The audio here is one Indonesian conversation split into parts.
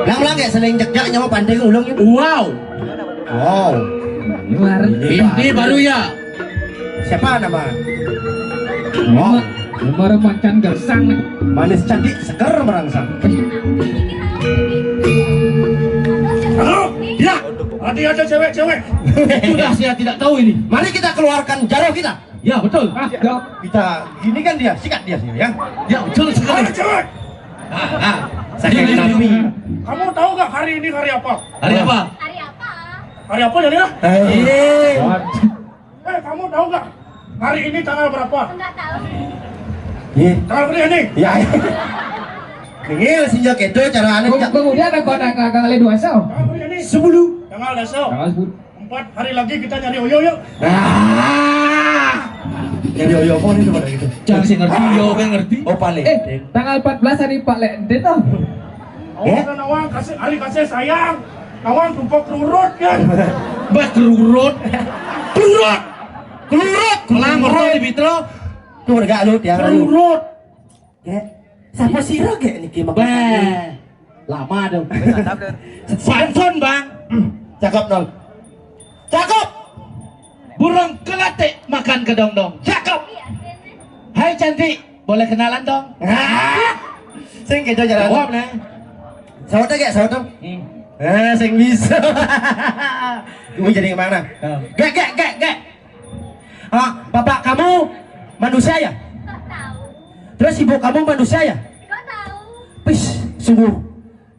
Lang kayak sering jejak nyawa pandai ulung itu. Wow. Wow. Luar. Ini baru ya. Siapa nama? Wow. Nomor macan gersang. Manis cantik seger merangsang. Halo. Ya. Tadi ada cewek-cewek. Sudah saya tidak tahu ini. Mari kita keluarkan jarum kita. Ya betul. Kita gini kan dia, sikat dia sini ya. Ya betul sekali. Ada cewek. Saya Nabi. Kamu tahu nggak hari ini hari apa? Hari apa? Hari apa? Hari apa jadi ya? Kamu tahu nggak hari ini tanggal berapa? Enggak tahu. Tanggal berapa ini? Ya. Ningil sinja kedo cara anu. Kemudian ada kode kali 2 sao. Tanggal berapa ini? 10. Tanggal besok. Tanggal 10. 4 hari lagi kita nyari Oyo yuk. Jadi oyo pun itu pada gitu. Jangan sih ngerti, yo kan ngerti. Oh paling. Tanggal 14 hari Pak Lenden tuh. Nawang kasih hari kasih sayang. Nawang tumpuk kerurut kan. Bas kerurut. Kerurut. Kerurut. Kelang kerurut di Bitro. Tuh gak lu tiang rayu. Kerurut. Kek. Siapa sira kek niki makan. Beh. Lama dong. Panson bang. Cakep nol. Cakep. Burung kelatik makan kedong-dong. Cakep. Hai cantik, boleh kenalan dong? Sing kedo jalan. Jawab nih. Sawat gak sawat dong. Sing bisa. Kamu jadi kemana? Gek. Bapak kamu manusia ya? Enggak tahu. Terus ibu kamu manusia ya? Enggak tahu. Wih, sungguh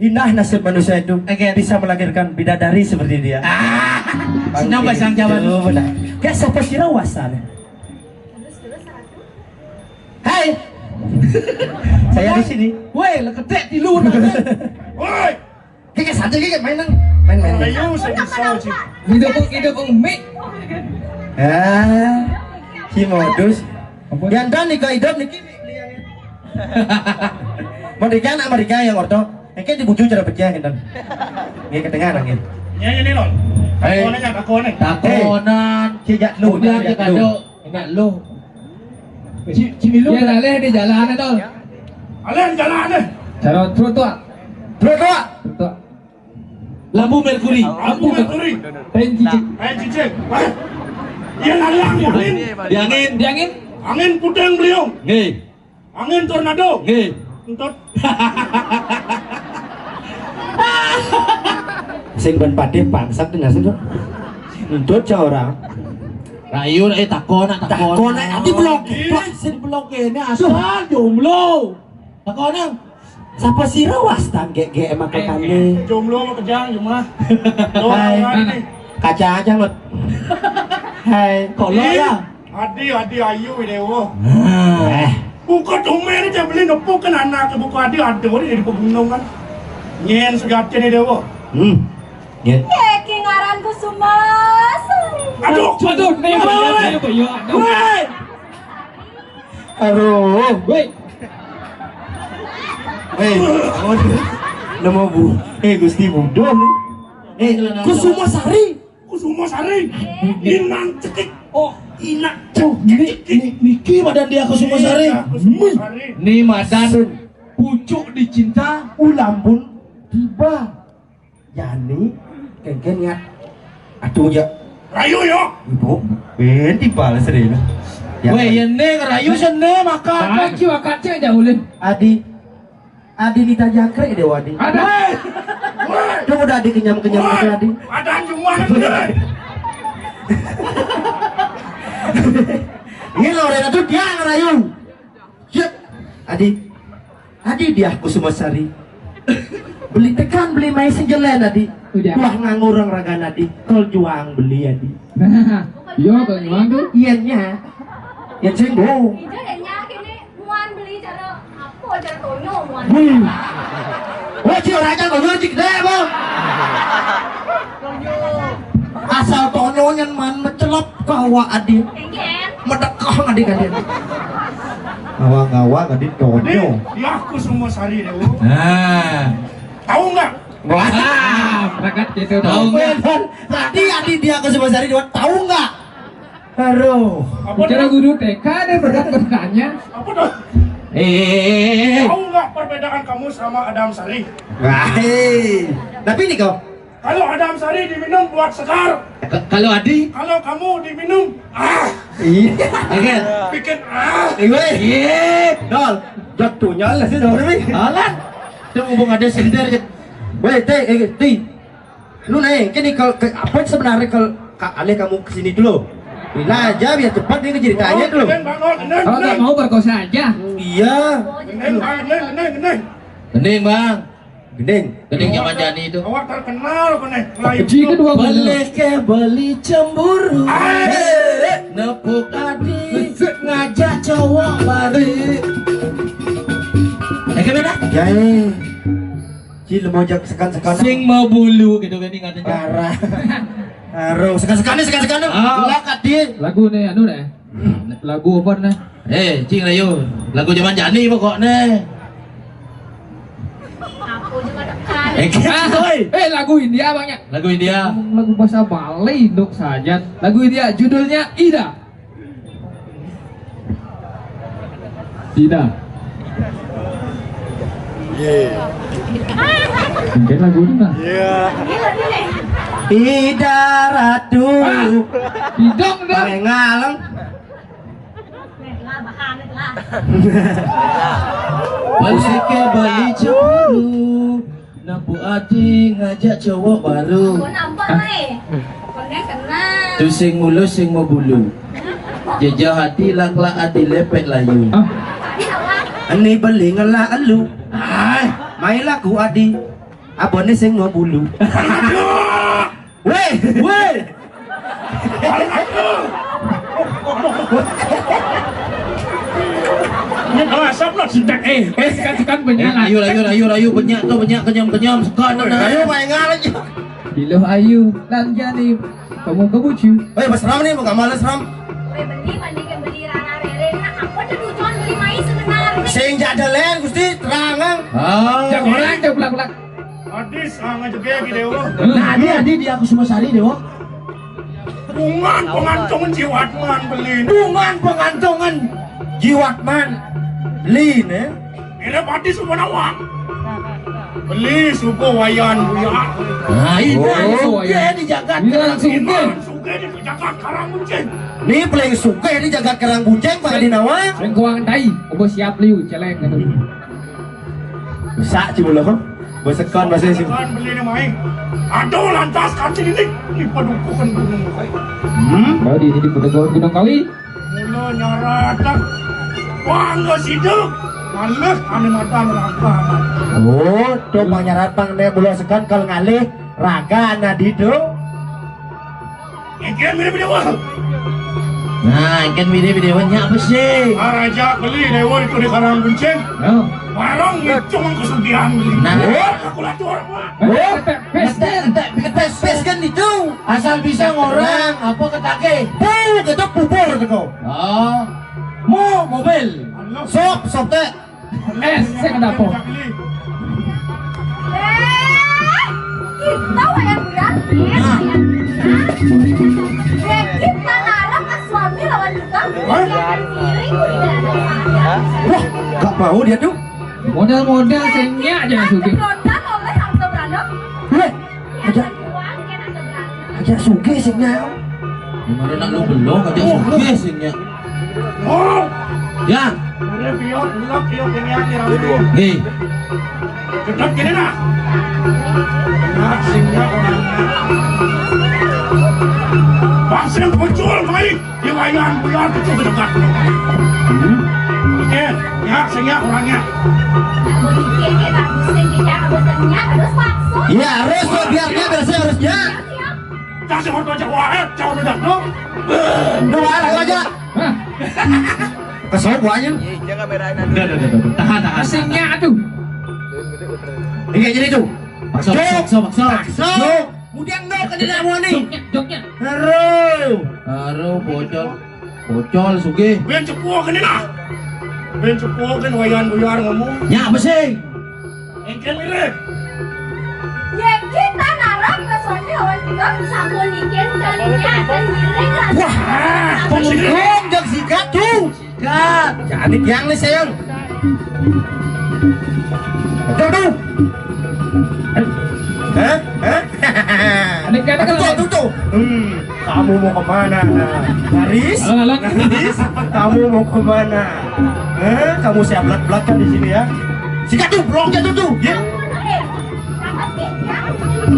indah nasib manusia itu bisa melahirkan bidadari seperti dia. Senang bahasa Jawa. Kayak siapa sih rawasan? Hai, saya di sini. Woi, leketek di luar. Woi. Kayak saja kayak main. Ayo saya bisa sih. Hidup mik. Si modus. Yang dan nikah hidup niki. Mereka anak mereka yang orto. Kayak dibujuk cara pecah kan. Nggak kedengaran gitu. Ini non. Kakonan. Takonan. Sejak lu. Udah aja kado. Enggak lu. Cimilu. Ya laleh di jalanan tuh. Kalian jalan deh. Cara trotoar. Trotoar. Trotoar. Lampu Merkuri. Lampu Merkuri. Cicik. Cicik. Iya lalang angin. Diangin. Angin puting beliung. Nggih. Angin tornado. Nggih. Entot. Sing ban pade pangsak dengan sing Nundut ca orang. Rayu takon. Adi blok. Sing blok ini asal jomblo. Takon. Siapa sih rawas tangge emak kekane. Jomblo mau kejang cuma. Hai. Kaca aja ngot. Hai, Kalau ya. Adi ayu dewo. Eh, Buka domen aja beli nepuk kan anak buka adi ada di pegunungan. Nyen sudah nih dewo. Nyen. Ki ngaranku Sumas. Aduh, Nih boyo. Woi. Aduh. Woi. Nama bu. Gusti Budo. Kusuma Sari. Kusuma Sari. Inang cekik. Oh, Inak Niki badan dia ke Sumasari. Kusuma Sari. Nih madan pucuk dicinta. Ulambun tiba. Yani kengken ngat. Aduh ya. Rayu yo. Ibu. Tiba lah sering. Weh, ini rayu sene makan. Kaki wakatnya jahulin. Adi Nita Jangkrik deh Wadi. Ada. Coba udah Adi kenyam itu Adi. Ada cuma nih. Ini loh Rena tuh dia ngerayu. Siap. Adi dia Kusuma Sari. Beli tekan beli main senjelen Adi. Udah. Wah nganggur orang ragan Adi. Kau juang beli Adi. Yo kalau nyuang tuh. Iyanya. Yang cenggung. Ijo dan yakin nih muan beli cara apa cara tonyo muan. Wah cium aja kau nyuci gede bang. Asal tonyonya man mencelop kawa Adi. Kengen. Medekah adik-adik. Ngawa-ngawa adik tonyo. Dia Kusuma Sari dewo. Nah. Tahu nggak? Ah, berangkat gitu Tahu dong. nggak? Tadi Adi dia Kusuma Sari dia tahu nggak? Aduh. Apa Bicara tuh? guru TK dan berangkat bertanya. Apa tuh? Tahu nggak perbedaan kamu sama Adam Sari? Hei. Tapi ini kau. Kalau Adam Sari diminum buat segar, Kalau Adi, kalau kamu diminum, Iya. kan? bikin Iya. Dol. Jatuhnya lah sih dol ni. Alan, dia ngomong ada sender je. Weh, ti. Lu naik, kini kalau apa sebenarnya kalau alih kamu kesini dulu? Bila aja biar cepat dia ceritanya dulu. Geneng banget, geneng, Kalau tak geneng. mau berkosa aja. Iya. Geneng, geneng. Gening bang, Gendeng. gening zaman jani itu. Awak terkenal geneng. Melayu. Kecil kedua Boleh ke beli cemburu, nepuk Adi, ngajak cowok baru. Beda? Jai. Cil mau jak sekan-sekan. Sing mau bulu gitu kan katanya. Parah. Aduh, sekan-sekan. Ah. Gelak dia. Lagu nih anu nih. Lagu apa nih? Cing Rayu, lagu zaman jani pokoknya. Aku juga dekat. Lagu India banyak. Lagu India. Lagu bahasa Bali Induk saja. Lagu India judulnya Ida. Ida. Mungkin lagu ini lah. Ida Ratu. Idong dah. Paling ngalang. Lah bahan lah. Boleh ke beli cemburu, nepuk Adi, ngajak cowok baru. Kau nampak ni? Kau ni kenal. Tu sing mulu sing mau bulu. Jejah hati lakla Adi lepet layu. Ah, Tadi awak. Ini beli ngelak elu. Main lagu Adi. Abone sing mau bulu. Weh. Ini asap lah sintek. sekan banyak. Rayu, banyak tu banyak kenyam sekan Ayo main ngalang. Bilo Ayu dan Jani. Kamu kebucu. Weh, Mas Ram ni bukan malas Ram. Weh beli ke beli rara rere. Nak apa tu tujuan beli mais sebenarnya? Sing jadalen Gusti terangang. Jangan orang jangan pulang-pulang. Adis, ngajak lagi dewa. Nah, Adi di aku semua sari dewa. Bungan pengantongan jiwatman beli. Bungan pengantongan Jiwatman Lin Ini pati semua nawang. Beli suku wayan buya. Nah, ini Oh, suka ya. dijaga. Ini langsung ke. Iman suka di jagat karang bunceng. Ni paling suka ni jaga kerang bunceng Pak Adi Nawang. Rengkuang tai. Obo siap liu celeng kan. Bisa cibul kau. Bersekon bahasa sih. Kan beli ni main. Aduh lantas kancing ini. Ini padukukan gunung kai. Baru di Pedagang Gunung Kawi. Mula nyaratak. Wah nggak sidik. Males ane mata neraka. Oh, tu panyarat pang ne bulan sekon kalau ngalih raga nadi tu. Ikan mirip dewa. Nah, kan video-videonya apa sih? Raja beli dewa itu di karang bunceng. Oh. Warung cuma kesugihan beli. Nah. Kalkulator orang. Oh, pester. Pes kan itu. Asal bisa ngorang, apa ketake? Ketok bubur kau. Oh, mau mobil. Sok teh. Saya kena apa? Kita wayang berarti. Kita narap ke suami lawan juga. Yang kiri Wah, gak mau dia tuh. Modal-modal sengnya aja suki. Produk oleh harta beranak. Heh, Yang uang yang harta beranak. aja suge sih nyau. Gimana nak lu belum aja suge sihnya. Oh, Ya, ada pion, ulak pion kenyan di rambut. hei, Tetap gini nak. Nak singnya orangnya. Bangsa yang muncul baik di wayan buyar itu berdekat. Oke, ya singnya orangnya. Bikin kita pusing kita harusnya harus maksud. Iya harus tuh biarnya biasa harusnya. Kasih orang tua wahet, jauh bedak no. Dua lagi aja. Hah, Kesel buahnya. udah, tahan. sengnya aduh. Ini kayak jadi tuh. Paksa. So, kemudian no ke dalam mua nih. Joknya. Aduh, bocol suge. Ben cepuh kan nak. Ben cepuh kan wayan buyar ngomong. Ya, apa sih? Engkel mirip. Ya kita narap ke suami lawan juga bisa bolikin kalinya dan giring lah. Wah, pengungkong jak sikat tuh. Sikat. Jadi yang nih sayang. Tuh. Adik kan Tuh. Kamu mau kemana? Haris? Alang-alang. Haris? Kamu mau kemana? Kamu saya belak-belakan di sini ya. Sikat tuh, blok jatuh tuh. Ya.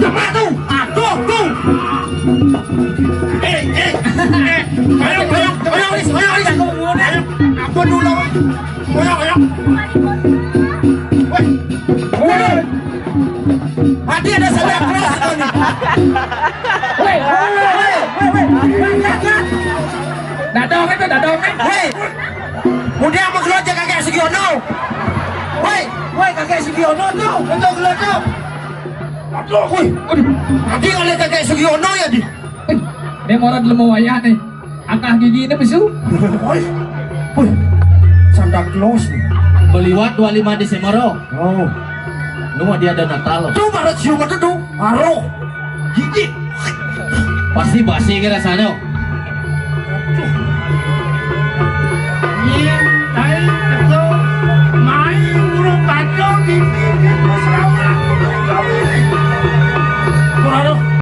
Coba tuh. Tuh. Ayo, Haris. Ayo. Ampun dulu. Ayo. Woi. Hati ada salah keras atau nih? Woi, Jangan. dadong itu dadong. Hei, udah mau keluar jangan kakek Sugiono. Woi kakek Sugiono tuh, untuk keluar tuh. Aduh, woi, tadi oleh kakek Sugiono ya di. Dia mau orang mau wayah nih. Angkah gigi ini bisu. Woi, Santa Claus nih. Beliwat 25 Desember. Oh, Nu dia ada Natal. tuh baru cium itu tuh, baru. Gigi. Pasti basi ke rasanya.